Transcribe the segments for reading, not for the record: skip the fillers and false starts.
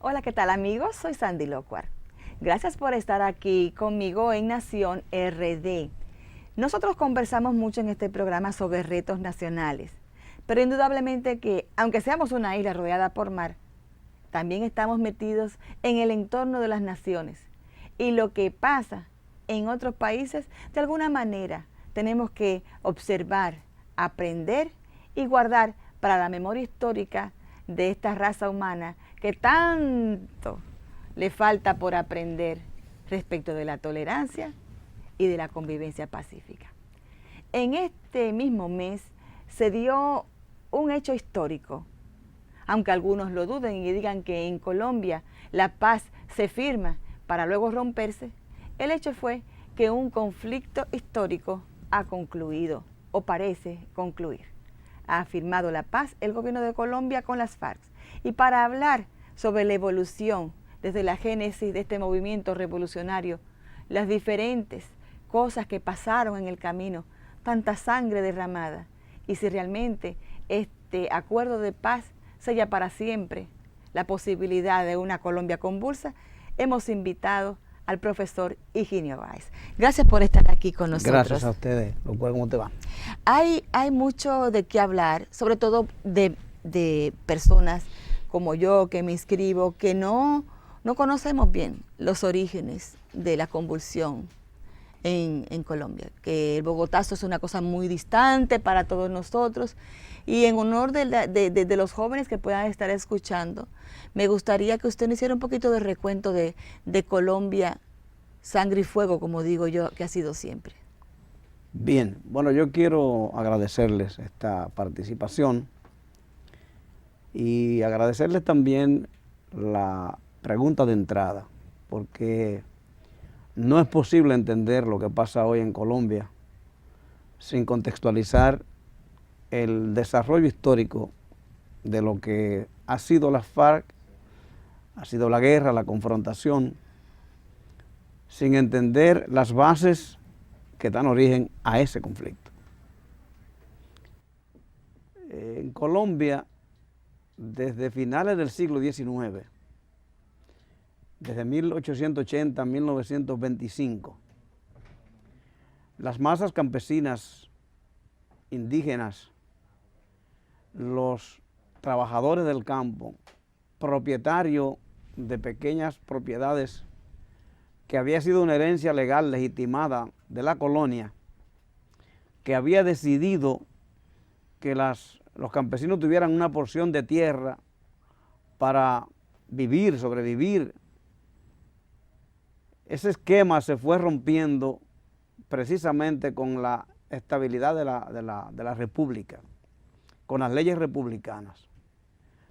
Hola, ¿qué tal amigos? Soy Sandy Locuar. Gracias por estar aquí conmigo en Nación RD. Nosotros conversamos mucho en este programa sobre retos nacionales, pero indudablemente que, aunque seamos una isla rodeada por mar, también estamos metidos en el entorno de las naciones. Y lo que pasa en otros países, de alguna manera, tenemos que observar, aprender y guardar para la memoria histórica de esta raza humana que tanto le falta por aprender respecto de la tolerancia y de la convivencia pacífica. En este mismo mes se dio un hecho histórico, aunque algunos lo duden y digan que en Colombia la paz se firma para luego romperse. El hecho fue que un conflicto histórico ha concluido o parece concluir. Ha firmado la paz el gobierno de Colombia con las FARC. Y para hablar sobre la evolución desde la génesis de este movimiento revolucionario, las diferentes cosas que pasaron en el camino, tanta sangre derramada, y si realmente este acuerdo de paz sella para siempre la posibilidad de una Colombia convulsa, hemos invitado al profesor Higinio Báez. Gracias por estar aquí con nosotros. Gracias a ustedes. ¿Cómo te va? Hay mucho de qué hablar, sobre todo de personas como yo que me inscribo, que no conocemos bien los orígenes de la convulsión en Colombia, que el Bogotazo es una cosa muy distante para todos nosotros. Y en honor de los jóvenes que puedan estar escuchando, me gustaría que usted me hiciera un poquito de recuento de Colombia, sangre y fuego, como digo yo, que ha sido siempre. Bien, bueno, yo quiero agradecerles esta participación y agradecerles también la pregunta de entrada, porque no es posible entender lo que pasa hoy en Colombia sin contextualizar el desarrollo histórico de lo que ha sido las FARC, ha sido la guerra, la confrontación, sin entender las bases que dan origen a ese conflicto. En Colombia, desde finales del siglo XIX, desde 1880 a 1925, las masas campesinas, indígenas, los trabajadores del campo, propietarios de pequeñas propiedades que había sido una herencia legal legitimada de la colonia, que había decidido que los campesinos tuvieran una porción de tierra para vivir, sobrevivir. Ese esquema se fue rompiendo precisamente con la estabilidad de la república, con las leyes republicanas.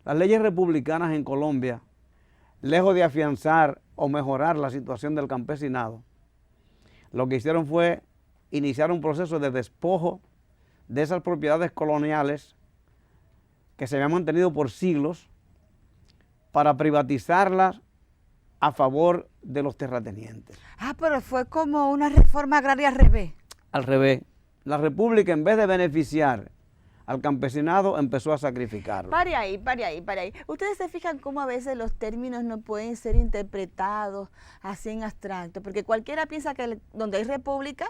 Las leyes republicanas en Colombia, lejos de afianzar o mejorar la situación del campesinado, lo que hicieron fue iniciar un proceso de despojo de esas propiedades coloniales que se habían mantenido por siglos para privatizarlas a favor de los terratenientes. Ah, pero fue como una reforma agraria al revés. Al revés, la república, en vez de beneficiar al campesinado, empezó a sacrificarlo. Pare ahí. Ustedes se fijan cómo a veces los términos no pueden ser interpretados así en abstracto, porque cualquiera piensa que donde hay república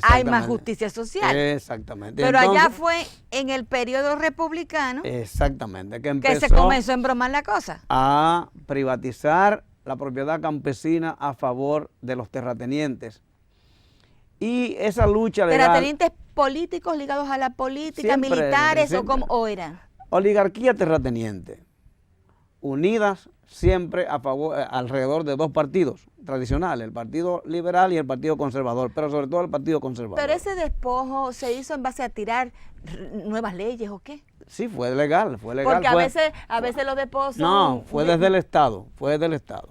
hay más justicia social. Exactamente. Pero entonces, allá fue en el periodo republicano exactamente, que se comenzó a embromar la cosa. A privatizar la propiedad campesina a favor de los terratenientes. Y esa lucha legal... ¿Terratenientes políticos ligados a la política, siempre, militares siempre, o eran? Oligarquía terrateniente, unidas siempre a favor, alrededor de dos partidos tradicionales, el Partido Liberal y el Partido Conservador, pero sobre todo el Partido Conservador. ¿Pero ese despojo se hizo en base a tirar nuevas leyes o qué? Sí, fue legal. Porque a veces los despojos son... No, fue desde el Estado,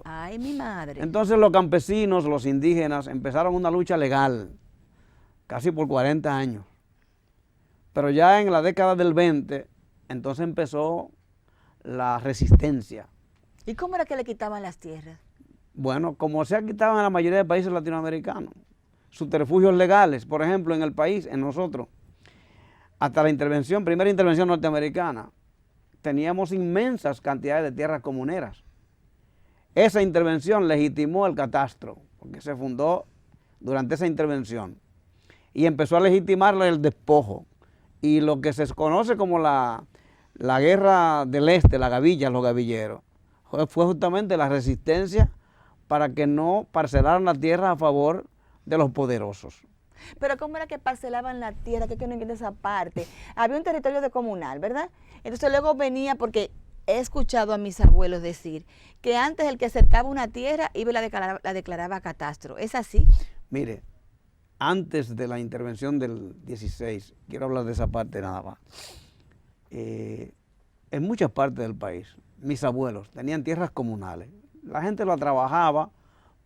Ay, mi madre. Entonces los campesinos, los indígenas, empezaron una lucha legal, casi por 40 años. Pero ya en la década del 20, entonces empezó la resistencia. ¿Y cómo era que le quitaban las tierras? Bueno, como se quitaban en la mayoría de países latinoamericanos, subterfugios legales, por ejemplo, en el país, en nosotros, hasta la primera intervención norteamericana, teníamos inmensas cantidades de tierras comuneras esa intervención legitimó el catastro, porque se fundó durante esa intervención, y empezó a legitimarle el despojo. Y lo que se conoce como la guerra del este, la gavilla, los gavilleros, fue justamente la resistencia para que no parcelaran la tierra a favor de los poderosos. Pero ¿cómo era que parcelaban la tierra? Que no entiendo esa parte. Había un territorio de comunal, ¿verdad? Entonces luego venía, porque he escuchado a mis abuelos decir que antes el que cercaba una tierra iba y la declaraba catastro. ¿Es así? Mire, antes de la intervención del 16, quiero hablar de esa parte nada más. En muchas partes del país, mis abuelos tenían tierras comunales. La gente la trabajaba,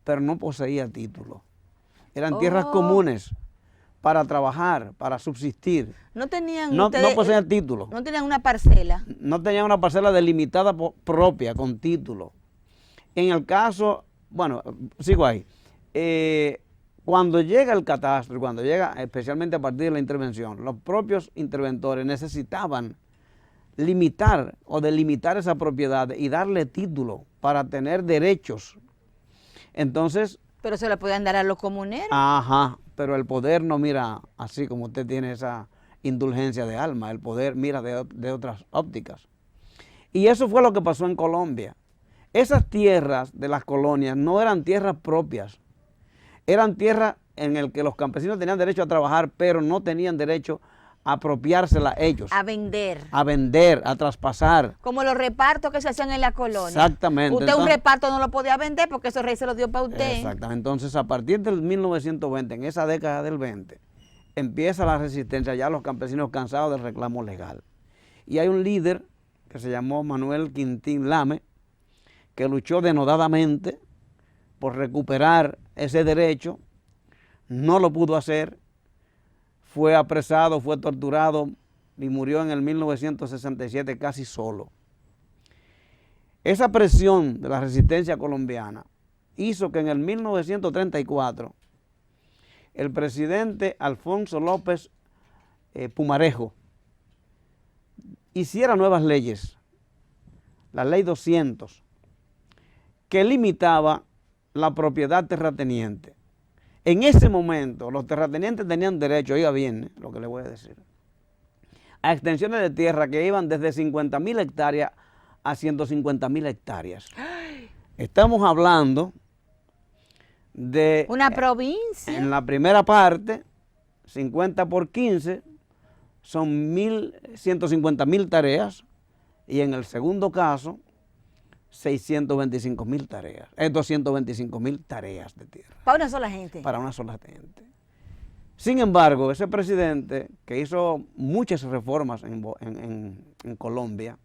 pero no poseía título. Eran tierras comunes para trabajar, para subsistir. No tenían no poseían título. No tenían una parcela. No tenían una parcela delimitada propia, con título. En el caso, bueno, sigo ahí. Cuando llega el catastro, cuando llega, especialmente a partir de la intervención, los propios interventores necesitaban limitar o delimitar esa propiedad y darle título para tener derechos. Entonces... Pero se lo podían dar a los comuneros. Ajá, pero el poder no mira así como usted tiene esa indulgencia de alma, el poder mira de otras ópticas. Y eso fue lo que pasó en Colombia. Esas tierras de las colonias no eran tierras propias, eran tierras en las que los campesinos tenían derecho a trabajar, pero no tenían derecho a apropiársela ellos. A vender. A vender, a traspasar. Como los repartos que se hacían en la colonia. Exactamente. Usted un reparto no lo podía vender porque ese rey se lo dio para usted. Exactamente. Entonces, a partir del 1920, en esa década del 20, empieza la resistencia, ya los campesinos cansados del reclamo legal. Y hay un líder que se llamó Manuel Quintín Lame, que luchó denodadamente por recuperar ese derecho, no lo pudo hacer, fue apresado, fue torturado y murió en el 1967 casi solo. Esa presión de la resistencia colombiana hizo que en el 1934 el presidente Alfonso López Pumarejo hiciera nuevas leyes, la ley 200, que limitaba la propiedad terrateniente. En ese momento los terratenientes tenían derecho, oiga bien lo que le voy a decir, a extensiones de tierra que iban desde 50.000 hectáreas a 150.000 hectáreas. Estamos hablando de... Una provincia. En la primera parte, 50 por 15, son 150.000 tareas, y en el segundo caso, 625.000 tareas, 225.000 tareas de tierra. Para una sola gente. Para una sola gente. Sin embargo, ese presidente que hizo muchas reformas en Colombia,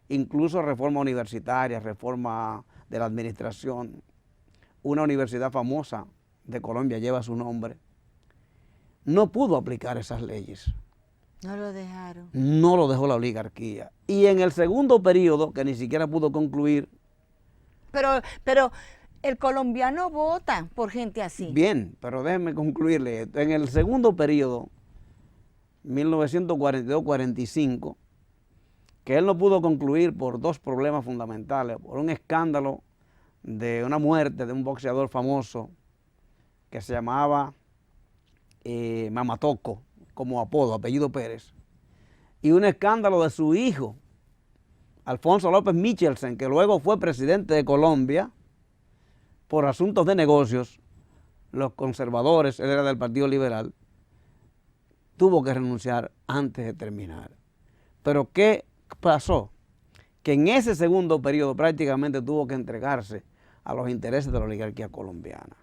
incluso reforma universitaria, reforma de la administración, una universidad famosa de Colombia lleva su nombre, no pudo aplicar esas leyes. No lo dejaron. No lo dejó la oligarquía. Y en el segundo periodo, que ni siquiera pudo concluir. Pero el colombiano vota por gente así. Bien, pero déjeme concluirle esto. En el segundo periodo, 1942-45, que él no pudo concluir por dos problemas fundamentales, por un escándalo de una muerte de un boxeador famoso que se llamaba Mamatoco, como apodo, apellido Pérez, y un escándalo de su hijo, Alfonso López Michelsen, que luego fue presidente de Colombia por asuntos de negocios. Los conservadores, él era del Partido Liberal, tuvo que renunciar antes de terminar. Pero ¿qué pasó? Que en ese segundo periodo prácticamente tuvo que entregarse a los intereses de la oligarquía colombiana.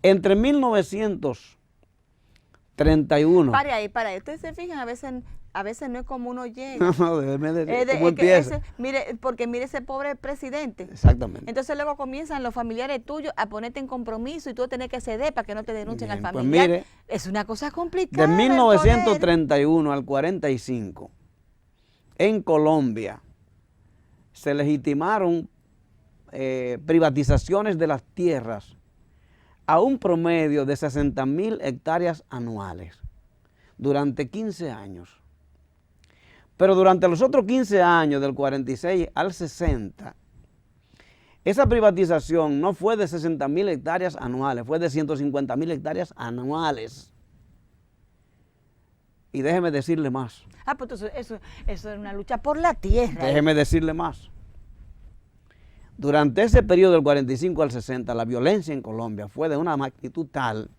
Entre 1931. Para ahí. Ustedes se fijan, a veces no es como uno llega. No, ¿cómo empieza? Porque mire ese pobre presidente. Exactamente. Entonces luego comienzan los familiares tuyos a ponerte en compromiso y tú tienes que ceder para que no te denuncien al familiar. Pues mire, es una cosa complicada. De 1931 al 45, en Colombia, se legitimaron privatizaciones de las tierras a un promedio de 60.000 hectáreas anuales durante 15 años. Pero durante los otros 15 años, del 46 al 60, esa privatización no fue de 60.000 hectáreas anuales, fue de 150.000 hectáreas anuales. Y déjeme decirle más. Pues eso es una lucha por la tierra. Déjeme decirle más. Durante ese periodo del 45 al 60, la violencia en Colombia fue de una magnitud tal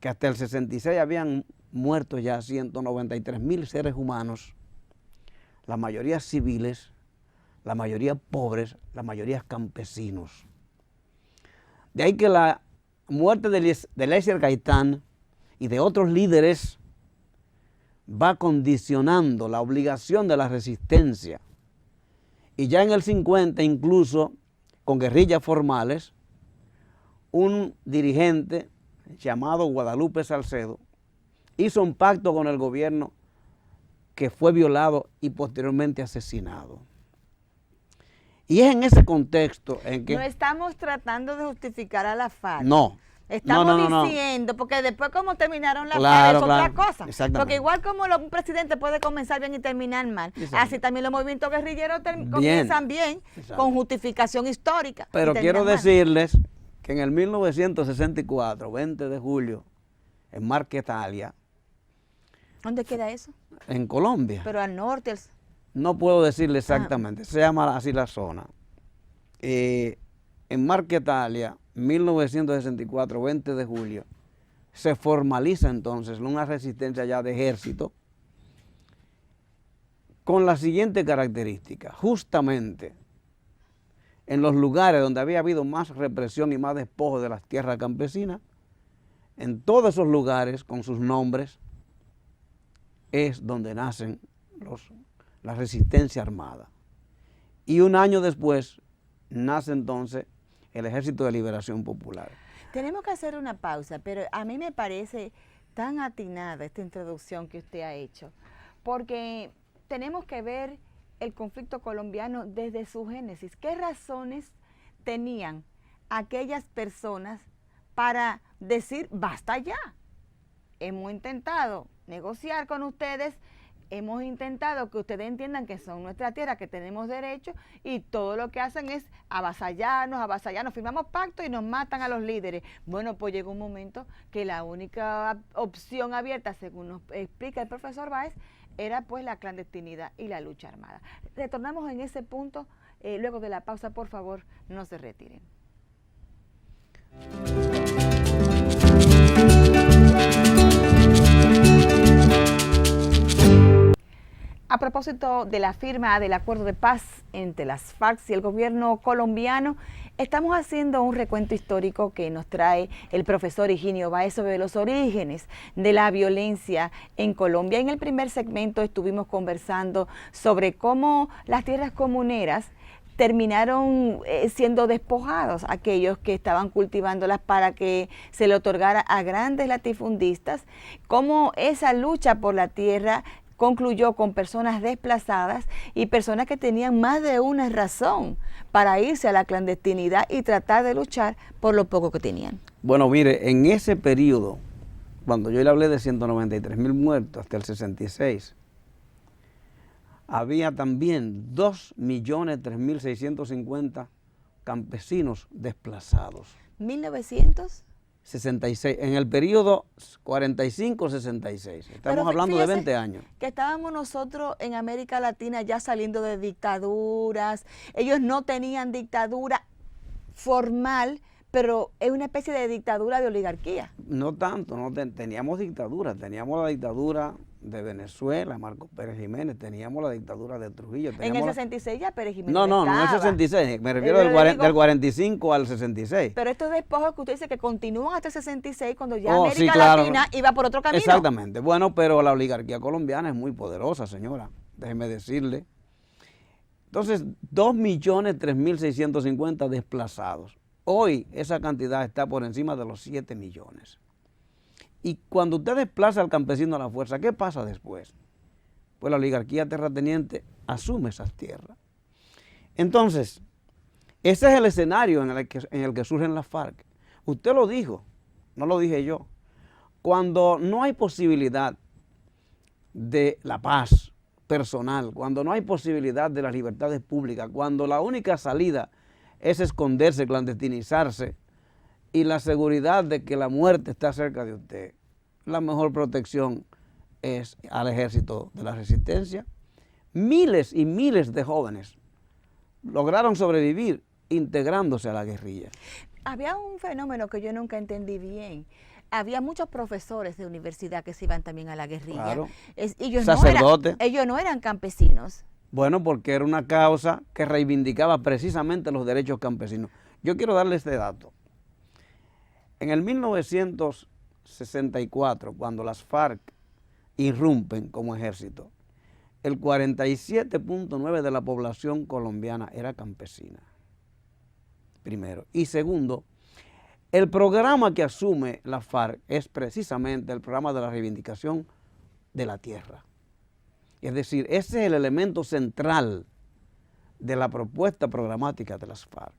que hasta el 66 habían muerto ya 193.000 seres humanos, la mayoría civiles, la mayoría pobres, la mayoría campesinos. De ahí que la muerte de Eliezer Gaitán y de otros líderes va condicionando la obligación de la resistencia. Y ya en el 50, incluso con guerrillas formales, un dirigente llamado Guadalupe Salcedo hizo un pacto con el gobierno que fue violado y posteriormente asesinado. Y es en ese contexto en que... No estamos tratando de justificar a la FARC. No. Estamos diciendo, porque después como terminaron la Claro, FARC es otra cosa. Exactamente. Porque igual como un presidente puede comenzar bien y terminar mal, así también los movimientos guerrilleros comienzan bien, con justificación histórica. Pero quiero decirles que en el 1964, 20 de julio, en Marquetalia. ¿Dónde queda eso? En Colombia. Pero al norte. No puedo decirle exactamente, se llama así la zona. En Marquetalia, 1964, 20 de julio, se formaliza entonces una resistencia ya de ejército con la siguiente característica: justamente en los lugares donde había habido más represión y más despojo de las tierras campesinas, en todos esos lugares con sus nombres es donde nacen la resistencia armada. Y un año después nace entonces el Ejército de Liberación Popular. Tenemos que hacer una pausa, pero a mí me parece tan atinada esta introducción que usted ha hecho, porque tenemos que ver el conflicto colombiano desde su génesis. ¿Qué razones tenían aquellas personas para decir basta ya? Hemos intentado negociar con ustedes, hemos intentado que ustedes entiendan que son nuestra tierra, que tenemos derecho, y todo lo que hacen es avasallarnos, firmamos pacto y nos matan a los líderes. Bueno, pues llegó un momento que la única opción abierta, según nos explica el profesor Báez, era pues la clandestinidad y la lucha armada. Retornamos en ese punto, luego de la pausa, por favor, no se retiren. A propósito de la firma del acuerdo de paz entre las FARC y el gobierno colombiano, estamos haciendo un recuento histórico que nos trae el profesor Higinio Báez sobre los orígenes de la violencia en Colombia. En el primer segmento estuvimos conversando sobre cómo las tierras comuneras terminaron siendo despojados aquellos que estaban cultivándolas para que se le otorgara a grandes latifundistas, cómo esa lucha por la tierra concluyó con personas desplazadas y personas que tenían más de una razón para irse a la clandestinidad y tratar de luchar por lo poco que tenían. Bueno, mire, en ese periodo, cuando yo le hablé de 193.000 muertos hasta el 66, había también 2.003.650 campesinos desplazados. 1966, en el periodo 45-66, estamos hablando de 20 años. Que estábamos nosotros en América Latina ya saliendo de dictaduras, ellos no tenían dictadura formal, pero es una especie de dictadura de oligarquía. No tanto, teníamos dictadura, teníamos la dictadura de Venezuela, Marcos Pérez Jiménez, teníamos la dictadura de Trujillo. En el 66 ya Pérez Jiménez No en el 66, me refiero del 45 al 66. Pero estos despojos que usted dice que continúan hasta el 66, cuando ya América sí, claro, Latina iba por otro camino. Exactamente, bueno, pero la oligarquía colombiana es muy poderosa, señora, déjeme decirle. Entonces, 2.003.650 desplazados. Hoy esa cantidad está por encima de los 7 millones. Y cuando usted desplaza al campesino a la fuerza, ¿qué pasa después? Pues la oligarquía terrateniente asume esas tierras. Entonces, ese es el escenario en el que surgen las FARC. Usted lo dijo, no lo dije yo. Cuando no hay posibilidad de la paz personal, cuando no hay posibilidad de las libertades públicas, cuando la única salida es esconderse, clandestinizarse y la seguridad de que la muerte está cerca de usted. La mejor protección es al Ejército de la Resistencia. Miles y miles de jóvenes lograron sobrevivir integrándose a la guerrilla. Había un fenómeno que yo nunca entendí bien. Había muchos profesores de universidad que se iban también a la guerrilla. Claro. Sacerdotes. Ellos no eran campesinos. Bueno, porque era una causa que reivindicaba precisamente los derechos campesinos. Yo quiero darle este dato. En el 1964, cuando las FARC irrumpen como ejército, el 47.9% de la población colombiana era campesina, primero. Y segundo, el programa que asume la FARC es precisamente el programa de la reivindicación de la tierra. Es decir, ese es el elemento central de la propuesta programática de las FARC.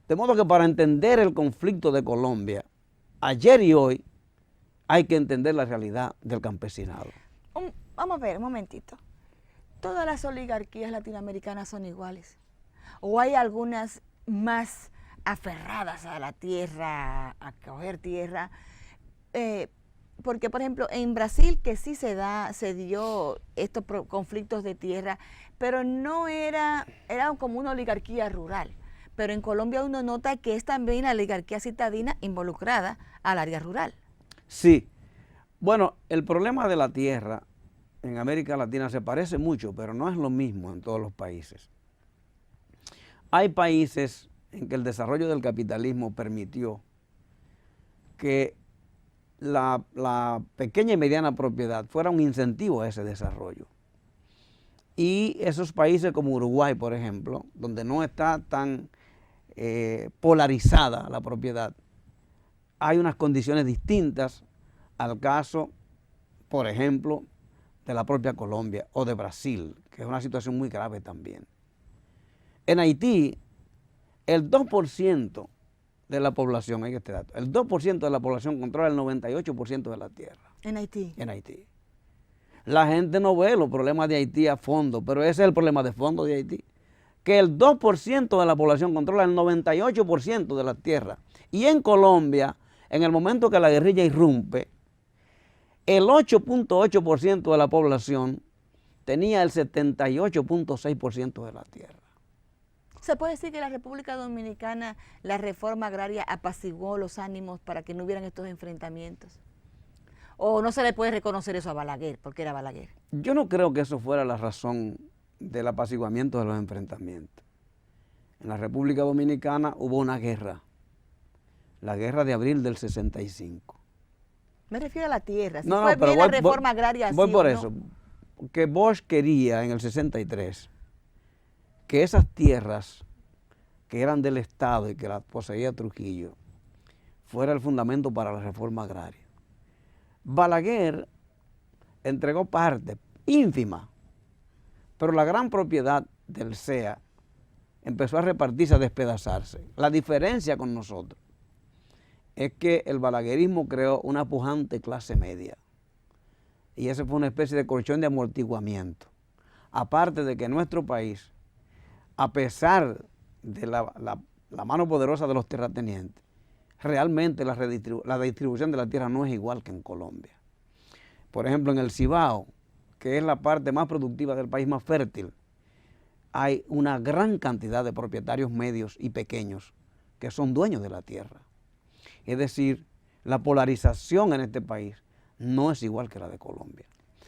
De modo que para entender el conflicto de Colombia, ayer y hoy, hay que entender la realidad del campesinado. Vamos a ver, un momentito. ¿Todas las oligarquías latinoamericanas son iguales? ¿O hay algunas más aferradas a la tierra, a coger tierra? Porque, por ejemplo, en Brasil, que sí se dio estos conflictos de tierra, pero no era como una oligarquía rural. Pero en Colombia uno nota que es también la oligarquía citadina involucrada al área rural. Sí. Bueno, el problema de la tierra en América Latina se parece mucho, pero no es lo mismo en todos los países. Hay países en que el desarrollo del capitalismo permitió que la pequeña y mediana propiedad fuera un incentivo a ese desarrollo. Y esos países como Uruguay, por ejemplo, donde no está tan polarizada la propiedad, hay unas condiciones distintas al caso, por ejemplo, de la propia Colombia o de Brasil, que es una situación muy grave también. En Haití, el 2% de la población, hay este dato, el 2% de la población controla el 98% de la tierra. ¿En Haití? En Haití. La gente no ve los problemas de Haití a fondo, pero ese es el problema de fondo de Haití, que el 2% de la población controla el 98% de la tierra. Y en Colombia, en el momento que la guerrilla irrumpe, el 8.8% de la población tenía el 78.6% de la tierra. ¿Se puede decir que en la República Dominicana la reforma agraria apaciguó los ánimos para que no hubieran estos enfrentamientos? ¿O no se le puede reconocer eso a Balaguer, porque era Balaguer? Yo no creo que eso fuera la razón del apaciguamiento de los enfrentamientos. En la República Dominicana hubo una guerra, la guerra de abril del 65. Me refiero a la tierra. Si no, fue pero bien la reforma agraria. Voy sí por o eso. No. Que Bosch quería en el 63 que esas tierras que eran del Estado y que las poseía Trujillo fuera el fundamento para la reforma agraria. Balaguer entregó parte ínfima, pero la gran propiedad del CEA empezó a repartirse, a despedazarse. La diferencia con nosotros es que el balaguerismo creó una pujante clase media y eso fue una especie de colchón de amortiguamiento. Aparte de que nuestro país, a pesar de la mano poderosa de los terratenientes, realmente la distribución de la tierra no es igual que en Colombia. Por ejemplo, en el Cibao, que es la parte más productiva del país, más fértil, hay una gran cantidad de propietarios medios y pequeños que son dueños de la tierra. Es decir, la polarización en este país no es igual que la de Colombia.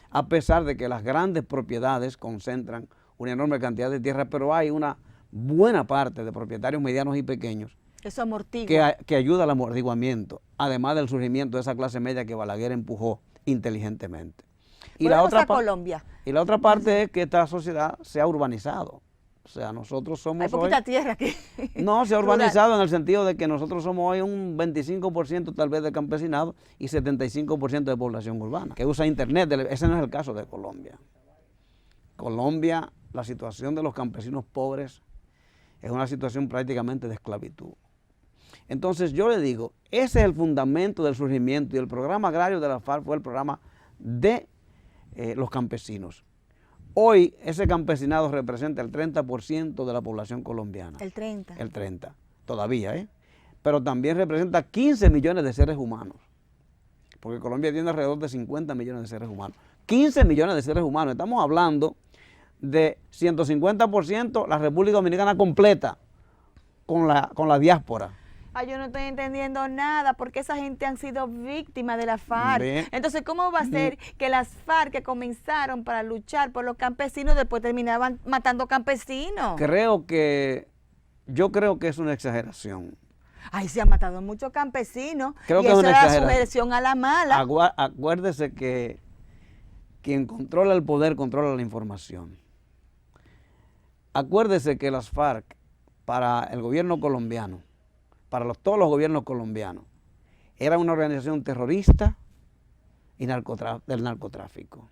A pesar de que las grandes propiedades concentran una enorme cantidad de tierra, pero hay una buena parte de propietarios medianos y pequeños eso amortigua. que ayuda al amortiguamiento, además del surgimiento de esa clase media que Balaguer empujó inteligentemente. Y la otra Colombia. Y la otra parte es que esta sociedad se ha urbanizado. O sea, nosotros somos hay poquita tierra aquí. No, se ha urbanizado en el sentido de que nosotros somos hoy un 25% tal vez de campesinado y 75% de población urbana, que usa internet. Ese no es el caso de Colombia. Colombia, la situación de los campesinos pobres es una situación prácticamente de esclavitud. Entonces yo le digo, ese es el fundamento del surgimiento y el programa agrario de la FARC fue el programa de los campesinos. Hoy ese campesinado representa el 30% de la población colombiana. El 30. El 30, todavía, ¿eh? Pero también representa 15 millones de seres humanos. Porque Colombia tiene alrededor de 50 millones de seres humanos. 15 millones de seres humanos. Estamos hablando de 150% la República Dominicana completa con la diáspora. Ay, yo no estoy entendiendo nada, porque esa gente han sido víctimas de la FARC. Bien. Entonces, ¿cómo va a ser que las FARC que comenzaron para luchar por los campesinos después terminaban matando campesinos? Yo creo que es una exageración. Ay, se han matado muchos campesinos. Creo y que es eso una era la exageración. subversión a la mala. Acuérdese que quien controla el poder controla la información. Acuérdese que las FARC, para el gobierno colombiano, para todos los gobiernos colombianos, era una organización terrorista y del narcotráfico.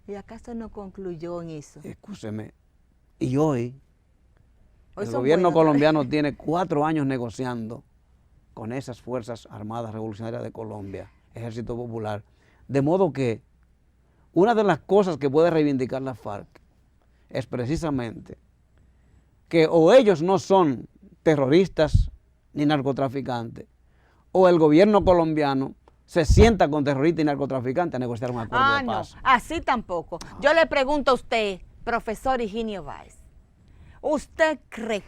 ¿Y acaso no concluyó en eso? Escúcheme. Y hoy el son gobierno buenos, colombiano tiene 4 años negociando con esas Fuerzas Armadas Revolucionarias de Colombia, Ejército Popular. De modo que una de las cosas que puede reivindicar la FARC es precisamente que o ellos no son terroristas ni narcotraficantes, o el gobierno colombiano se sienta con terroristas y narcotraficantes a negociar un acuerdo de paz. No, así tampoco. Yo le pregunto a usted, profesor Higinio Báez, ¿usted cree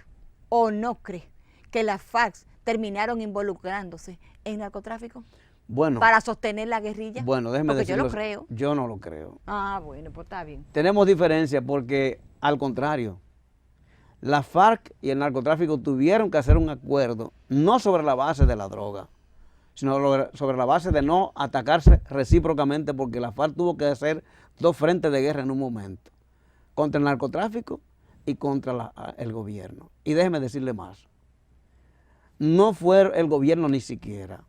o no cree que las FARC terminaron involucrándose en narcotráfico? Bueno, ¿Para sostener la guerrilla? bueno, déjeme Porque yo decirlo. lo creo. Yo no lo creo. Ah, bueno, pues está bien. Tenemos diferencias porque, al contrario, la FARC y el narcotráfico tuvieron que hacer un acuerdo, no sobre la base de la droga, sino sobre la base de no atacarse recíprocamente, porque la FARC tuvo que hacer 2 frentes de guerra en un momento, contra el narcotráfico y contra el gobierno. Y déjeme decirle más, no fue el gobierno ni siquiera,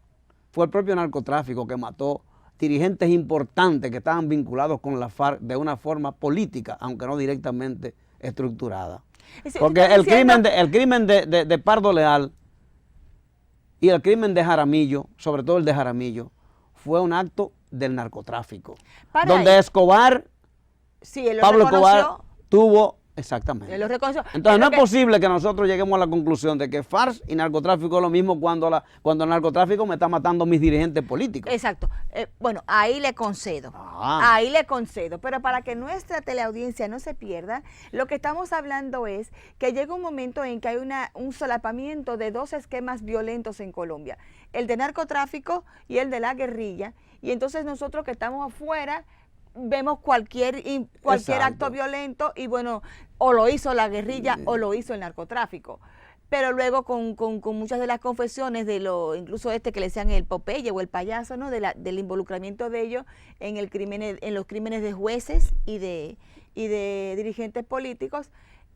fue el propio narcotráfico que mató dirigentes importantes que estaban vinculados con la FARC de una forma política, aunque no directamente estructurada. Porque el crimen de Pardo Leal y el crimen de Jaramillo, sobre todo el de Jaramillo, fue un acto del narcotráfico. Donde ahí, Escobar, sí, Pablo Escobar tuvo, exactamente. Él lo reconoció. Entonces no es posible que nosotros lleguemos a la conclusión de que FARC y narcotráfico es lo mismo cuando el narcotráfico me está matando a mis dirigentes políticos. Exacto. Bueno, ahí le concedo. Ahí le concedo. Pero para que nuestra teleaudiencia no se pierda, lo que estamos hablando es que llega un momento en que hay un solapamiento de 2 esquemas violentos en Colombia. El de narcotráfico y el de la guerrilla. Y entonces nosotros que estamos afuera vemos cualquier acto violento y bueno, o lo hizo la guerrilla o lo hizo el narcotráfico. Pero luego con muchas de las confesiones de incluso que le decían el Popeye o el payaso, ¿no? Del involucramiento de ellos en los crímenes de jueces y de dirigentes políticos,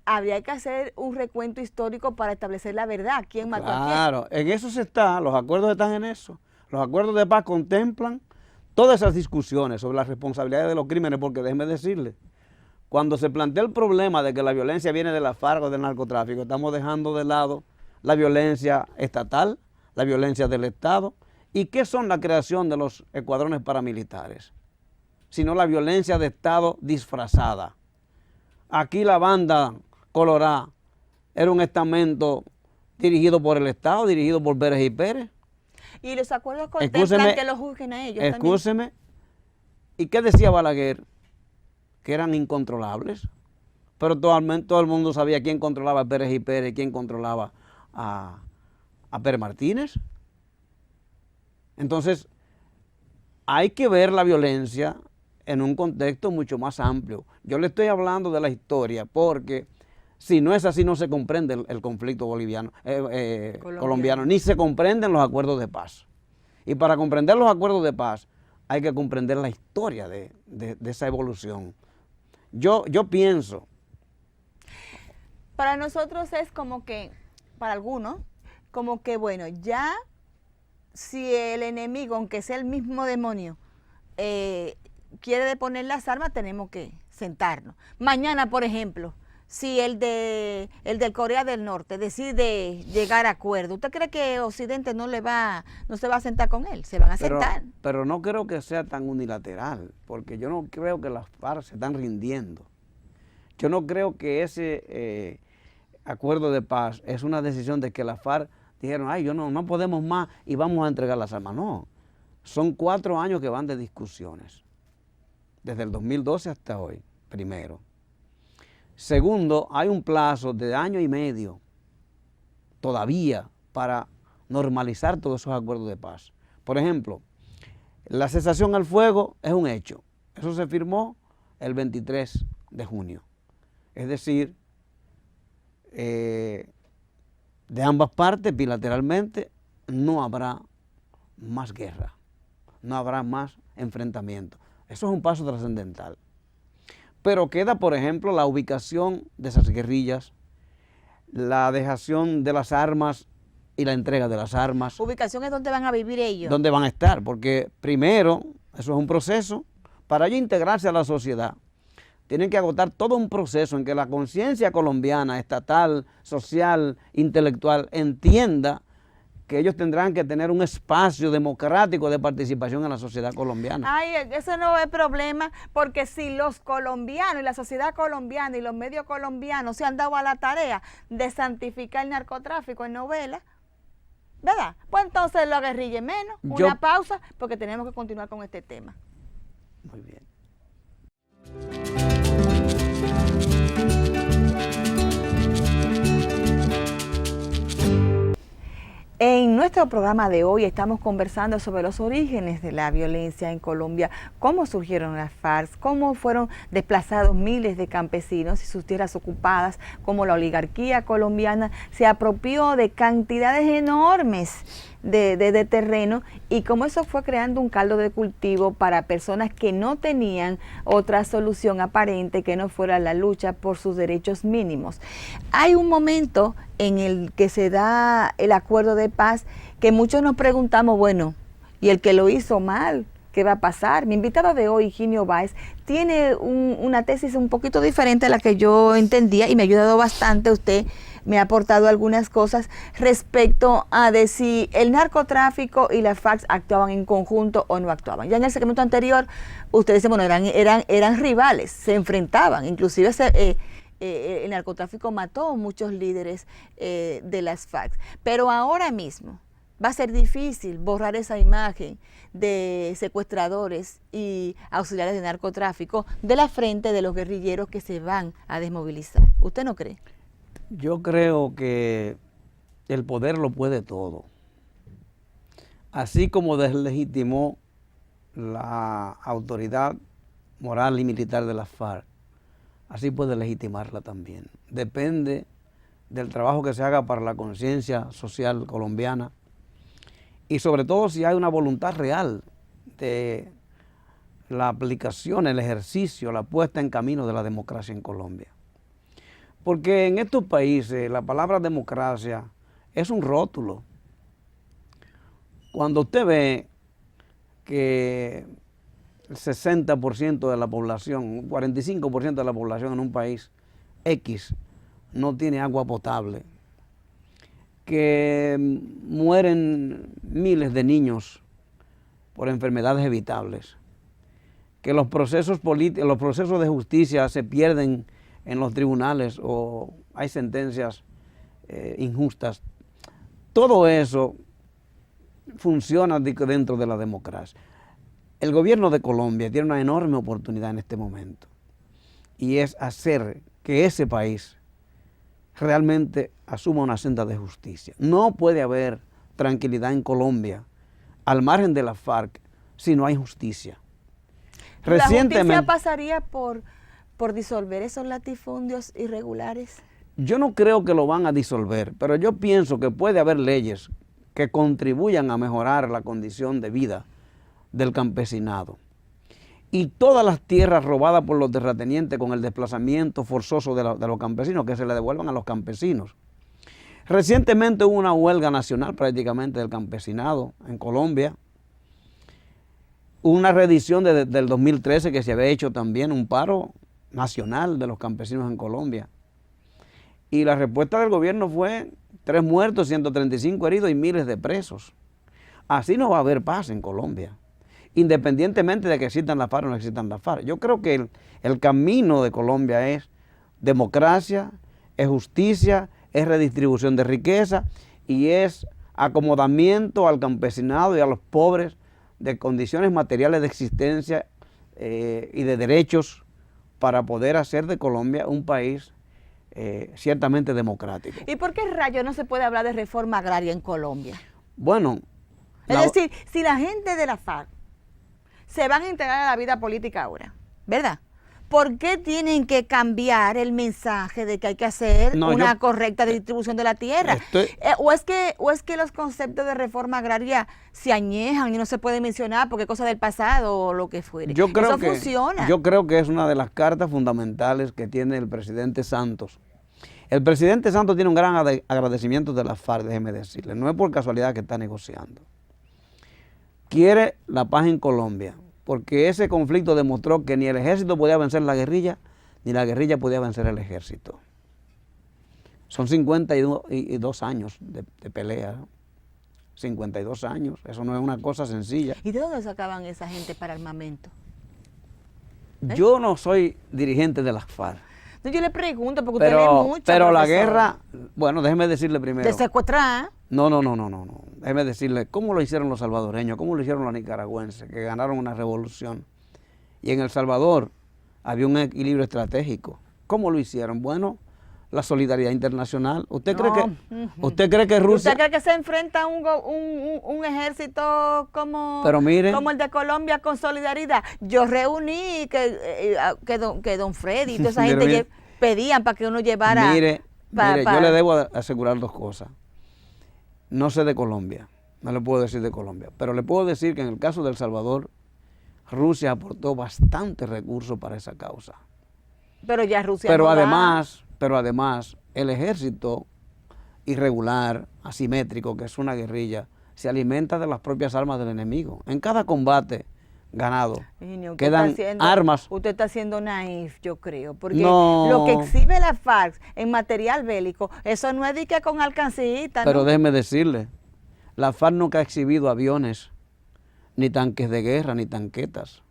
habría que hacer un recuento histórico para establecer la verdad, quién mató a quién. Claro, en eso se está, los acuerdos están en eso. Los acuerdos de paz contemplan todas esas discusiones sobre las responsabilidades de los crímenes, porque déjenme decirle, cuando se plantea el problema de que la violencia viene de la FARC o del narcotráfico, estamos dejando de lado la violencia estatal, la violencia del Estado. ¿Y qué son la creación de los escuadrones paramilitares? Sino la violencia de Estado disfrazada. Aquí la banda Colorá era un estamento dirigido por el Estado, dirigido por Pérez y Pérez. Y los acuerdos contemplan que los juzguen a ellos también. Escúcheme. ¿Y qué decía Balaguer? Que eran incontrolables. Pero todo el mundo sabía quién controlaba a Pérez y Pérez y quién controlaba a Pérez Martínez. Entonces, hay que ver la violencia en un contexto mucho más amplio. Yo le estoy hablando de la historia porque si no es así no se comprende el conflicto colombiano, ni se comprenden los acuerdos de paz. Y para comprender los acuerdos de paz hay que comprender la historia de esa evolución. Yo pienso. Para nosotros es como que, para algunos, como que bueno, ya si el enemigo, aunque sea el mismo demonio, quiere deponer las armas, tenemos que sentarnos. Mañana, por ejemplo, si el del Corea del Norte decide llegar a acuerdo, ¿usted cree que Occidente no se va a sentar con él? Se van a sentar. Pero no creo que sea tan unilateral, porque yo no creo que las FARC se están rindiendo. Yo no creo que ese acuerdo de paz es una decisión de que la FARC dijeron, ay, no podemos más y vamos a entregar las armas. No, son 4 años que van de discusiones, desde el 2012 hasta hoy, primero. Segundo, hay un plazo de 1 año y medio todavía para normalizar todos esos acuerdos de paz. Por ejemplo, la cesación al fuego es un hecho. Eso se firmó el 23 de junio. Es decir, de ambas partes, bilateralmente, no habrá más guerra, no habrá más enfrentamiento. Eso es un paso trascendental. Pero queda, por ejemplo, la ubicación de esas guerrillas, la dejación de las armas y la entrega de las armas. ¿Ubicación es donde van a vivir ellos? ¿Dónde van a estar? Porque primero, eso es un proceso, para ellos integrarse a la sociedad, tienen que agotar todo un proceso en que la conciencia colombiana, estatal, social, intelectual, entienda que ellos tendrán que tener un espacio democrático de participación en la sociedad colombiana. Ay, eso no es problema, porque si los colombianos y la sociedad colombiana y los medios colombianos se han dado a la tarea de santificar el narcotráfico en novelas, ¿verdad? Pues entonces lo guerrille menos. Una pausa, porque tenemos que continuar con este tema. Muy bien. En nuestro programa de hoy estamos conversando sobre los orígenes de la violencia en Colombia, cómo surgieron las FARC, cómo fueron desplazados miles de campesinos y sus tierras ocupadas, cómo la oligarquía colombiana se apropió de cantidades enormes de terreno y cómo eso fue creando un caldo de cultivo para personas que no tenían otra solución aparente que no fuera la lucha por sus derechos mínimos. Hay un momento en el que se da el acuerdo de paz que muchos nos preguntamos, bueno, ¿y el que lo hizo mal? ¿Qué va a pasar? Mi invitado de hoy, Higinio Báez, tiene una tesis un poquito diferente a la que yo entendía y me ha ayudado bastante. Usted me ha aportado algunas cosas respecto a de si el narcotráfico y las FARC actuaban en conjunto o no actuaban. Ya en el segmento anterior, usted dice, bueno, eran rivales, se enfrentaban, inclusive el narcotráfico mató a muchos líderes de las FARC. Pero ahora mismo va a ser difícil borrar esa imagen de secuestradores y auxiliares de narcotráfico de la frente de los guerrilleros que se van a desmovilizar. ¿Usted no cree? Yo creo que el poder lo puede todo. Así como deslegitimó la autoridad moral y militar de las FARC, así puede legitimarla también. Depende del trabajo que se haga para la conciencia social colombiana y sobre todo si hay una voluntad real de la aplicación, el ejercicio, la puesta en camino de la democracia en Colombia. Porque en estos países la palabra democracia es un rótulo. Cuando usted ve que el 60% de la población, 45% de la población en un país X no tiene agua potable, que mueren miles de niños por enfermedades evitables, que los procesos de justicia se pierden en los tribunales o hay sentencias injustas. Todo eso funciona dentro de la democracia. El gobierno de Colombia tiene una enorme oportunidad en este momento y es hacer que ese país realmente asuma una senda de justicia. No puede haber tranquilidad en Colombia al margen de la FARC si no hay justicia. ¿La justicia pasaría por disolver esos latifundios irregulares? Yo no creo que lo van a disolver, pero yo pienso que puede haber leyes que contribuyan a mejorar la condición de vida del campesinado. Y todas las tierras robadas por los terratenientes con el desplazamiento forzoso de los campesinos, que se le devuelvan a los campesinos. Recientemente hubo una huelga nacional prácticamente del campesinado en Colombia. Hubo una reedición del 2013 que se había hecho también un paro nacional de los campesinos en Colombia. Y la respuesta del gobierno fue 3 muertos, 135 heridos y miles de presos. Así no va a haber paz en Colombia, independientemente de que existan las FARC o no existan las FARC. Yo creo que el camino de Colombia es democracia, es justicia, es redistribución de riqueza y es acomodamiento al campesinado y a los pobres de condiciones materiales de existencia y de derechos para poder hacer de Colombia un país ciertamente democrático. ¿Y por qué rayos no se puede hablar de reforma agraria en Colombia? Bueno, es decir, si la gente de la FARC se van a integrar a la vida política ahora, ¿verdad? ¿Por qué tienen que cambiar el mensaje de que hay que hacer una correcta distribución de la tierra? ¿O es que los conceptos de reforma agraria se añejan y no se pueden mencionar porque es cosa del pasado o lo que fuere? Eso funciona. Yo creo que es una de las cartas fundamentales que tiene el presidente Santos. El presidente Santos tiene un gran agradecimiento de la FARC, déjeme decirle. No es por casualidad que está negociando. Quiere la paz en Colombia, porque ese conflicto demostró que ni el ejército podía vencer la guerrilla, ni la guerrilla podía vencer el ejército. Son 52 años de pelea, ¿no? 52 años, eso no es una cosa sencilla. ¿Y de dónde sacaban esa gente para armamento? Yo no soy dirigente de las FARC. No, yo le pregunto, porque usted lee mucho. Pero la guerra, bueno, déjeme decirle primero. ¿De secuestrar? No. Déjeme decirle, ¿cómo lo hicieron los salvadoreños? ¿Cómo lo hicieron los nicaragüenses? Que ganaron una revolución. Y en El Salvador había un equilibrio estratégico. ¿Cómo lo hicieron? Bueno, la solidaridad internacional. ¿Usted cree que Rusia... ¿Usted cree que se enfrenta a un ejército como el de Colombia con solidaridad? Yo reuní que don Freddy y toda esa gente pedían para que uno llevara... Mire, yo le debo asegurar dos cosas. No sé de Colombia, no le puedo decir de Colombia, pero le puedo decir que en el caso de El Salvador, Rusia aportó bastantes recursos para esa causa. Pero ya Rusia Pero además, el ejército irregular, asimétrico, que es una guerrilla, se alimenta de las propias armas del enemigo. En cada combate ganado quedan armas. Usted está siendo naif, yo creo, porque lo que exhibe la FARC en material bélico, eso no es de que con alcancita. Pero déjeme decirle, la FARC nunca ha exhibido aviones, ni tanques de guerra, ni tanquetas.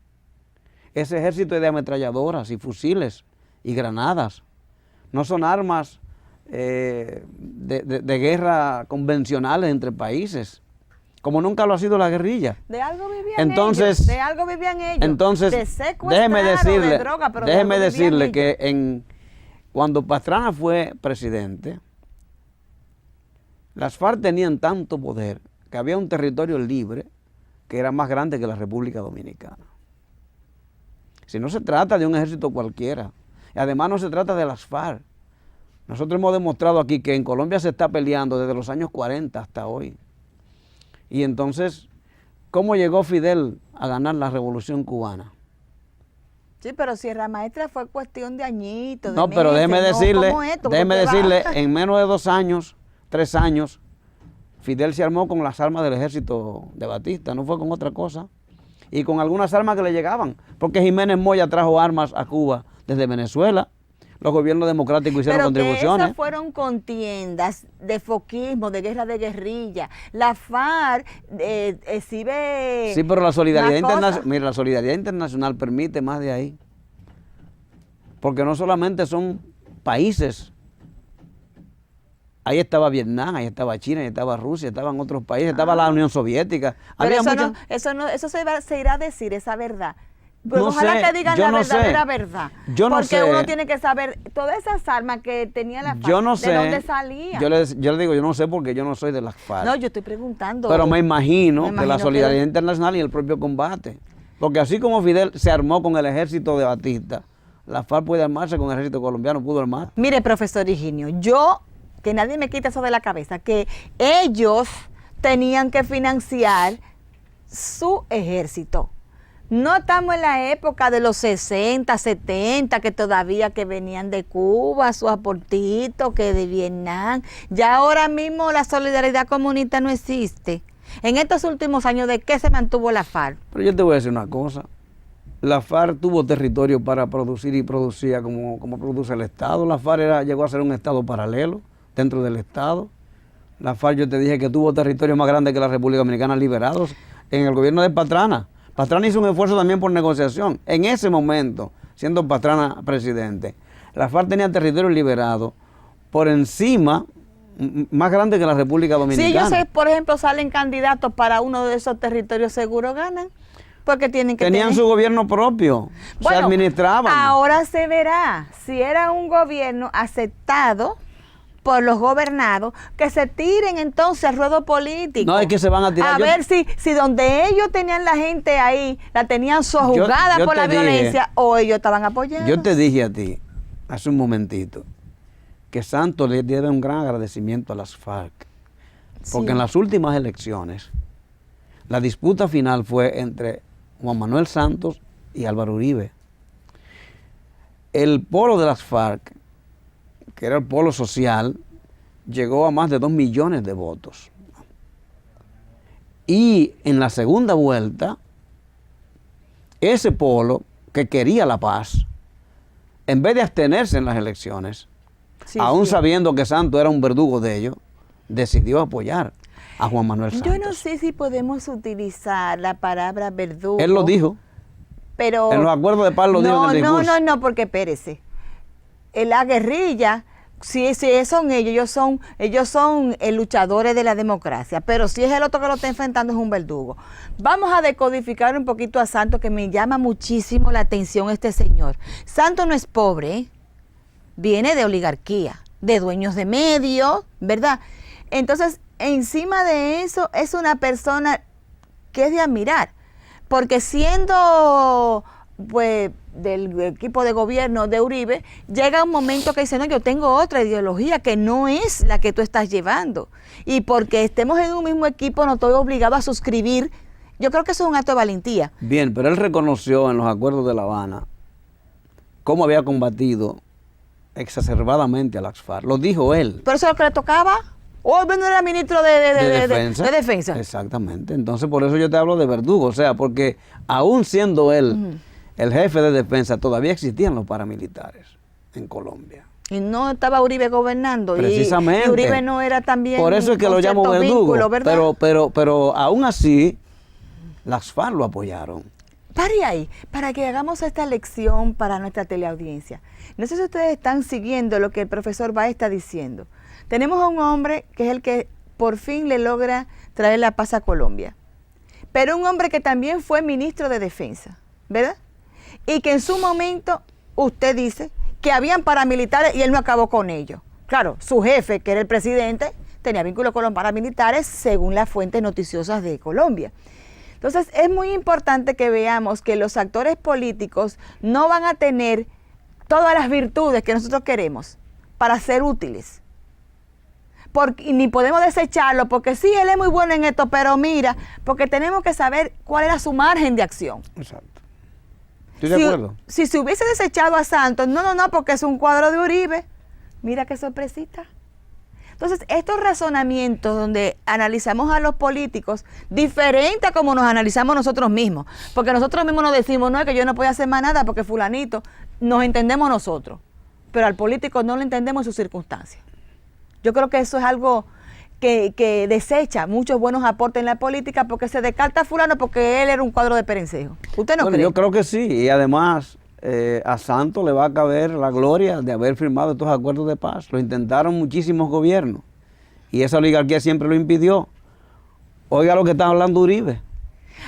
Ese ejército es de ametralladoras y fusiles y granadas. No son armas de guerra convencionales entre países, como nunca lo ha sido la guerrilla. De algo vivían ellos. De algo vivían ellos. Entonces, déjeme decirle que cuando Pastrana fue presidente, las FARC tenían tanto poder que había un territorio libre que era más grande que la República Dominicana. Si no se trata de un ejército cualquiera, y además no se trata de las FARC. Nosotros hemos demostrado aquí que en Colombia se está peleando desde los años 40 hasta hoy. Y entonces, ¿cómo llegó Fidel a ganar la Revolución Cubana? Sí, pero Sierra Maestra fue cuestión de añitos. No, pero déjeme decirle, en menos de 2 años, 3 años, Fidel se armó con las armas del ejército de Batista, no fue con otra cosa. Y con algunas armas que le llegaban, porque Jiménez Moya trajo armas a Cuba desde Venezuela. Los gobiernos democráticos hicieron contribuciones. Pero esas fueron contiendas de foquismo, de guerra de guerrilla. La FARC exhibe... Sí, pero la solidaridad internacional, mira, la solidaridad internacional permite más de ahí. Porque no solamente son países. Ahí estaba Vietnam, ahí estaba China, ahí estaba Rusia, estaban otros países, estaba la Unión Soviética. Pero eso se irá a decir, esa verdad. Pues ojalá que digan la verdadera verdad. Porque uno tiene que saber todas esas armas que tenía la FARC, de dónde salían. Yo le digo, yo no sé porque yo no soy de las FARC. No, yo estoy preguntando. Pero me imagino que la solidaridad internacional y el propio combate. Porque así como Fidel se armó con el ejército de Batista, la FARC puede armarse con el ejército colombiano, pudo armar. Mire, profesor Higinio, que nadie me quite eso de la cabeza, que ellos tenían que financiar su ejército. No estamos en la época de los 60, 70, que todavía que venían de Cuba, sus aportitos, que de Vietnam. Ya ahora mismo la solidaridad comunista no existe. En estos últimos años, ¿de qué se mantuvo la FARC? Pero yo te voy a decir una cosa. La FARC tuvo territorio para producir y producía como produce el Estado. La FARC llegó a ser un Estado paralelo dentro del Estado. La FARC, yo te dije que tuvo territorios más grandes que la República Dominicana liberados en el gobierno de Pastrana. Pastrana hizo un esfuerzo también por negociación. En ese momento, siendo Pastrana presidente, La FARC tenía territorio liberado por encima, más grande que la República Dominicana. Sí, yo sé, por ejemplo, salen candidatos para uno de esos territorios, seguro ganan, porque tenían su gobierno propio, se administraban. Ahora se verá si era un gobierno aceptado por los gobernados, que se tiren entonces al ruedo político. No, es que se van a tirar. A ver si donde ellos tenían la gente ahí, la tenían sojuzgada por la violencia, o ellos estaban apoyando. Yo te dije a ti, hace un momentito, que Santos le debe un gran agradecimiento a las FARC, porque en las últimas elecciones, la disputa final fue entre Juan Manuel Santos y Álvaro Uribe. El polo de las FARC, que era el polo social, llegó a más de 2 millones de votos. Y en la segunda vuelta, ese polo que quería la paz, en vez de abstenerse en las elecciones, aún sabiendo que Santos era un verdugo de ellos, decidió apoyar a Juan Manuel Santos. Yo no sé si podemos utilizar la palabra verdugo. Él lo dijo. Pero en los acuerdos de paz lo dijo en el discurso. No, porque espérese. En la guerrilla, si son ellos son luchadores de la democracia, pero si es el otro que lo está enfrentando, es un verdugo. Vamos a decodificar un poquito a Santos, que me llama muchísimo la atención este señor. Santos no es pobre, ¿eh? Viene de oligarquía, de dueños de medios, ¿verdad? Entonces, encima de eso, es una persona que es de admirar, porque siendo pues del equipo de gobierno de Uribe, llega un momento que dice, no, yo tengo otra ideología que no es la que tú estás llevando, y porque estemos en un mismo equipo no estoy obligado a suscribir. Yo creo que eso es un acto de valentía. Bien, pero él reconoció en los acuerdos de La Habana cómo había combatido exacerbadamente a las FARC, lo dijo él. ¿Pero eso es lo que le tocaba? ¿O no era ministro de defensa? Exactamente, entonces por eso yo te hablo de verdugo, o sea, porque aún siendo él el jefe de defensa, todavía existían los paramilitares en Colombia. Y no estaba Uribe gobernando. Precisamente. Y Uribe no era también. Por eso es que lo llamo verdugo. Pero aún así, las FARC lo apoyaron. Pare ahí, para que hagamos esta lección para nuestra teleaudiencia. No sé si ustedes están siguiendo lo que el profesor Báez está diciendo. Tenemos a un hombre que es el que por fin le logra traer la paz a Colombia, pero un hombre que también fue ministro de Defensa, ¿verdad? Y que en su momento, usted dice, que habían paramilitares y él no acabó con ellos. Claro, su jefe, que era el presidente, tenía vínculo con los paramilitares según las fuentes noticiosas de Colombia. Entonces, es muy importante que veamos que los actores políticos no van a tener todas las virtudes que nosotros queremos para ser útiles. Ni podemos desecharlo, porque sí, él es muy bueno en esto, pero mira, porque tenemos que saber cuál era su margen de acción. Exacto. Estoy de acuerdo. Si se hubiese desechado a Santos, no, porque es un cuadro de Uribe, mira qué sorpresita. Entonces, estos razonamientos donde analizamos a los políticos diferente a como nos analizamos nosotros mismos, porque nosotros mismos nos decimos, no, es que yo no puedo hacer más nada porque fulanito, nos entendemos nosotros, pero al político no lo entendemos en sus circunstancias. Yo creo que eso es algo que desecha muchos buenos aportes en la política, porque se descarta a fulano porque él era un cuadro de perencejo. ¿Usted no cree? Yo creo que sí, y además a Santos le va a caber la gloria de haber firmado estos acuerdos de paz. Lo intentaron muchísimos gobiernos y esa oligarquía siempre lo impidió. Oiga lo que está hablando Uribe.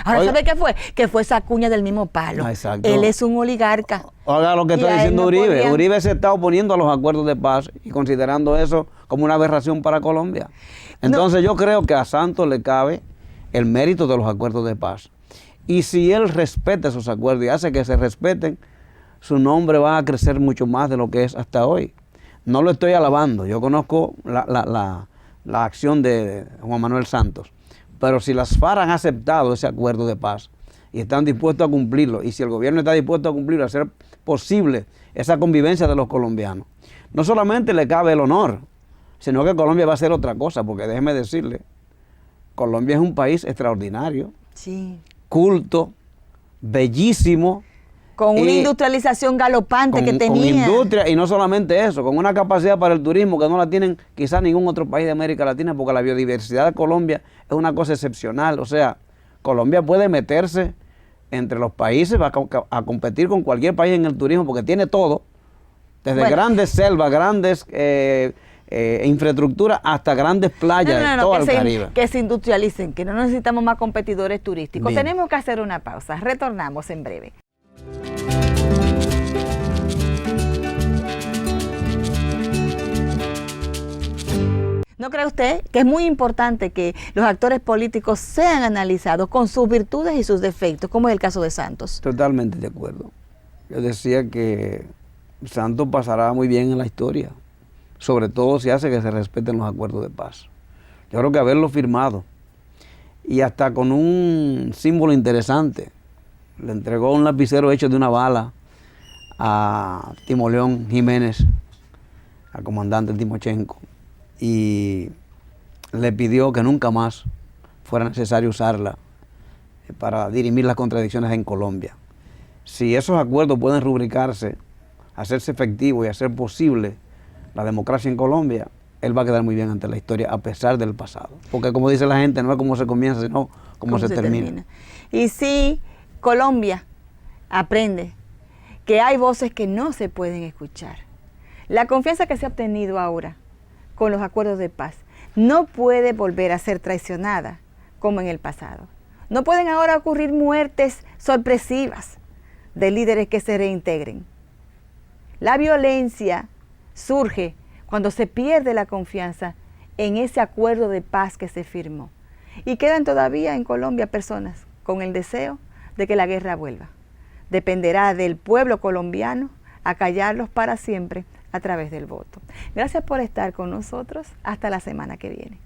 Ahora, ¿sabe qué fue? Que fue esa cuña del mismo palo. Exacto. Él es un oligarca. Oiga lo que está diciendo Uribe. Uribe se está oponiendo a los acuerdos de paz y considerando eso como una aberración para Colombia. Entonces yo creo que a Santos le cabe el mérito de los acuerdos de paz. Y si él respeta esos acuerdos y hace que se respeten, su nombre va a crecer mucho más de lo que es hasta hoy. No lo estoy alabando. Yo conozco la acción de Juan Manuel Santos. Pero si las FARC han aceptado ese acuerdo de paz y están dispuestos a cumplirlo, y si el gobierno está dispuesto a cumplirlo, a hacer posible esa convivencia de los colombianos, no solamente le cabe el honor, sino que Colombia va a hacer otra cosa, porque déjeme decirle, Colombia es un país extraordinario, sí, culto, bellísimo. Con una industrialización galopante que tenía. Con industria, y no solamente eso, con una capacidad para el turismo que no la tienen quizás ningún otro país de América Latina, porque la biodiversidad de Colombia es una cosa excepcional. O sea, Colombia puede meterse entre los países, va a competir con cualquier país en el turismo, porque tiene todo Desde grandes selvas, grandes infraestructura hasta grandes playas de todo el Caribe. Que se industrialicen, que no necesitamos más competidores turísticos. Bien. Tenemos que hacer una pausa. Retornamos en breve. ¿No cree usted que es muy importante que los actores políticos sean analizados con sus virtudes y sus defectos, como es el caso de Santos? Totalmente de acuerdo. Yo decía que Santos pasará muy bien en la historia, sobre todo si hace que se respeten los acuerdos de paz. Yo creo que haberlo firmado y hasta con un símbolo interesante, le entregó un lapicero hecho de una bala a Timoleón Jiménez, al comandante Timochenko, y le pidió que nunca más fuera necesario usarla para dirimir las contradicciones en Colombia. Si esos acuerdos pueden rubricarse, hacerse efectivos y hacer posible la democracia en Colombia, él va a quedar muy bien ante la historia a pesar del pasado. Porque como dice la gente, no es cómo se comienza, sino cómo se termina. Y si Colombia aprende que hay voces que no se pueden escuchar, la confianza que se ha obtenido ahora con los acuerdos de paz no puede volver a ser traicionada como en el pasado. No pueden ahora ocurrir muertes sorpresivas de líderes que se reintegren. La violencia surge cuando se pierde la confianza en ese acuerdo de paz que se firmó. Y quedan todavía en Colombia personas con el deseo de que la guerra vuelva. Dependerá del pueblo colombiano acallarlos para siempre a través del voto. Gracias por estar con nosotros. Hasta la semana que viene.